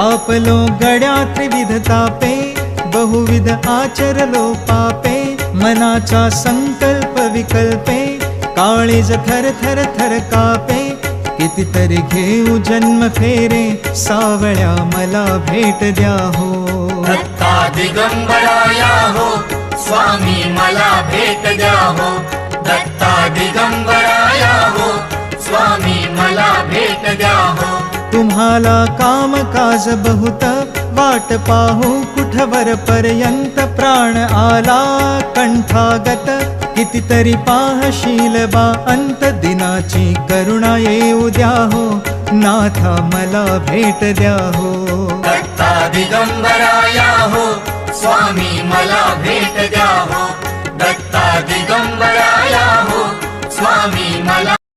तापलो गड्या त्रिविध तापे, बहुविध आचरलो पापे, मनाचा संकल्प विकल्पे, काळीज थर थर थर कापे, कितीतरी घेऊ जन्म फेरे, सावळ्या मला भेट द्या हो. दत्ता दिगंबराया हो, स्वामी मला भेट द्या हो. दत्ता दिगंबराया हो, स्वामी मला भेट द्या हो. तुम्हाला काम काज बहुत, वाट पाहू कुठवर पर्यंत, प्राण आला कंठागत, कितीतरी पाहशील बा अंत, दिनाची करुणा येऊ द्या हो, नाथा मला भेट द्या हो. दत्ता दिगंबराया हो, स्वामी मला भेट द्या हो. दत्ता दिगंबराया हो, स्वामी मला